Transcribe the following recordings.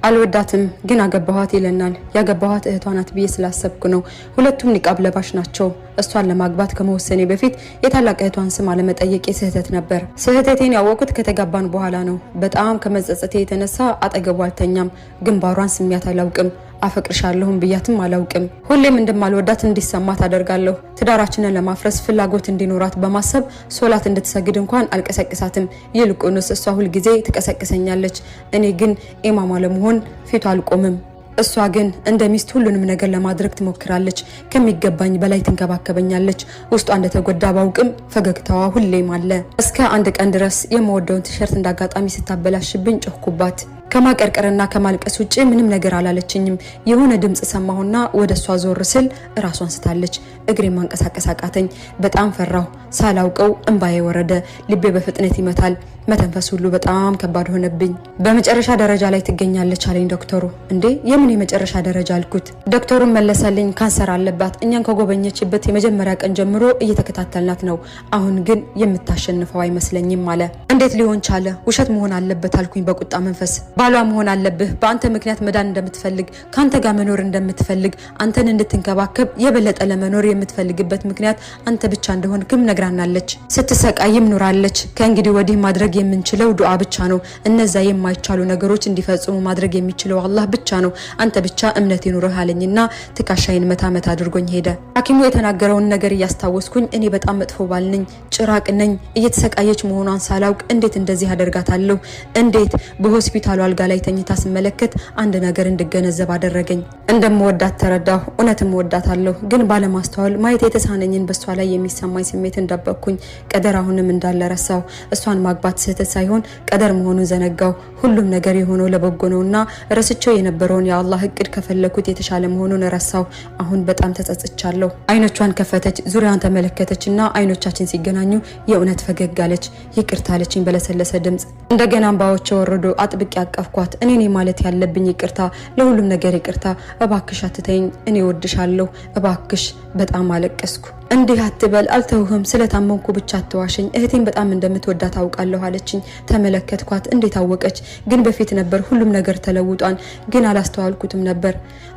አልወዳትም ግን አገባኋት ይለናል። ያገባኋት እህቷ ናት ብዬ ስላሰብኩ ነው። ሁለቱም ኒቃብ ለባሽ ናቸው። እሷን ለማግባት ከመወሰኔ በፊት የታላቅ እህቷን ስም አለመጠየቅ ስህተት ነበር። ስህተቴን ያወቁት ከተጋባን በኋላ ነው። በጣም ከመጸጸቴ የተነሳ አጠገቧ አልተኛም። ግንባሯን ስሚያት አላውቅም። አፈቅርሻለሁም ብያትም አላውቅም። ሁሌም እንደማልወዳት እንዲሰማት አደርጋለሁ። ትዳራችንን ለማፍረስ ፍላጎት እንዲኖራት በማሰብ ሶላት እንድትሰግድ እንኳን አልቀሰቅሳትም። ይልቁንስ እሷ ሁል ጊዜ ትቀሰቅሰኛለች። እኔ ግን ኢማሟ ለመሆን ፊቷ አልቆምም። እሷ ግን እንደ ሚስት ሁሉንም ነገር ለማድረግ ትሞክራለች። ከሚገባኝ በላይ ትንከባከበኛለች። ውስጧ እንደተጎዳ ባውቅም ፈገግታዋ ሁሌም አለ። እስከ አንድ ቀን ድረስ የምወደውን ቲሸርት እንዳጋጣሚ ስታበላሽብኝ ጮህኩባት። ከማቀርቀርና ከማልቀስ ውጪ ምንም ነገር አላለችኝም። የሆነ ድምጽ ሰማሁና ወደሷ ዞር ስል ራሷን ስታለች። እግሬ ማንቀሳቀስ አቃተኝ። በጣም ፈራሁ። ሳላውቀው እንባዬ ወረደ። ልቤ በፍጥነት ይመታል። መተንፈስ ሁሉ በጣም ከባድ ሆነብኝ። በመጨረሻ ደረጃ ላይ ትገኛለች አለኝ ዶክተሩ። እንዴ የምን የመጨረሻ ደረጃ አልኩት። ዶክተሩን መለሰልኝ። ካንሰር አለባት። እኛን ከጎበኘችበት የመጀመሪያ ቀን ጀምሮ እየተከታተልናት ነው። አሁን ግን የምታሸንፈው አይመስለኝም አለ። እንዴት ሊሆን ቻለ? ውሸት መሆን አለበት አልኩኝ በቁጣ መንፈስ። ባሏ መሆን አለብህ። በአንተ ምክንያት መዳን እንደምትፈልግ፣ ካንተ ጋር መኖር እንደምትፈልግ፣ አንተን እንድትንከባከብ የበለጠ ለመኖር የምትፈልግበት ምክንያት አንተ ብቻ እንደሆንክም ነግራናለች። ስትሰቃይም ኑራለች። ከእንግዲህ ወዲህ ማድረግ የምንችለው ዱዓ ብቻ ነው። እነዛ የማይቻሉ ነገሮች እንዲፈጽሙ ማድረግ የሚችለው አላህ ብቻ ነው። አንተ ብቻ እምነት ይኑርህ አለኝና ትካሻዬን መታ አድርጎኝ ሄደ። ሐኪሙ የተናገረውን ነገር እያስታወስኩኝ እኔ በጣም መጥፎ ባል ነኝ፣ ጭራቅ ነኝ። እየተሰቃየች መሆኗን ሳላውቅ እንዴት እንደዚህ አደርጋታለሁ? እንዴት በሆስፒታሉ አልጋ ላይ ተኝታ ስመለከት አንድ ነገር እንድገነዘብ አደረገኝ። እንደምወዳት ተረዳሁ። እውነትም ወዳታለሁ፣ ግን ባለማስተዋል ማየት የተሳነኝን በሷ ላይ የሚሰማኝ ስሜት እንደበቅኩኝ። ቀደር አሁንም እንዳለ ረሳው። እሷን ማግባት ስህተት ሳይሆን ቀደር መሆኑን ዘነጋው። ሁሉም ነገር የሆነው ለበጎ ነውና ረስቸው የነበረውን የአላህ እቅድ ከፈለኩት የተሻለ መሆኑን ረሳው። አሁን በጣም ተጸጽቻለሁ። አይኖቿን ከፈተች፣ ዙሪያውን ተመለከተችና አይኖቻችን ሲገናኙ የእውነት ፈገግ አለች። ይቅርታ አለችኝ በለሰለሰ ድምጽ። እንደገና እንባዎች ወረዱ። አጥብቄ አቀፍኳት። እኔ ማለት ያለብኝ ይቅርታ፣ ለሁሉም ነገር ይቅርታ። እባክሽ አትተይኝ፣ እኔ ወድሻለሁ፣ እባክሽ። በጣም አለቀስኩ። እንዲህ አትበል፣ አልተውህም፣ ስለታመንኩ ብቻ አትዋሽኝ። እህቴን በጣም እንደምትወዳት አውቃለሁ አለችኝ። ተመለከትኳት። እንዴት አወቀች? ግን በፊት ነበር። ሁሉም ነገር ተለውጧል፣ ግን አላስተዋልኩትም ነበር።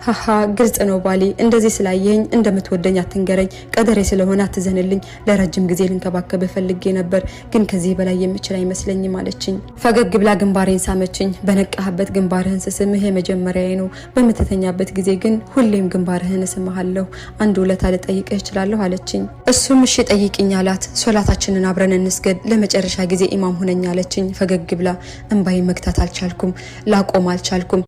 ሃሃ ግልጽ ነው ባሌ። እንደዚህ ስላየኝ እንደምትወደኝ አትንገረኝ። ቀደሬ ስለሆነ አትዘንልኝ። ለረጅም ጊዜ ልንከባከብ ፈልጌ ነበር፣ ግን ከዚህ በላይ የምችል አይመስለኝም አለችኝ። ፈገግ ብላ ግንባሬን ሳመችኝ። በነቃህበት ግንባርህን ስስምህ የመጀመሪያዬ ነው። በምትተኛበት ጊዜ ግን ሁሌም ግንባርህን እስምሃለሁ። አንድ ውለታ ልጠይቅህ እችላለሁ አለች። እሱም እሺ ጠይቂኝ አላት። ሶላታችንን አብረን እንስገድ፣ ለመጨረሻ ጊዜ ኢማም ሆነኝ አለችኝ። ፈገግ ብላ እንባይ መግታት አልቻልኩም፣ ላቆም አልቻልኩም።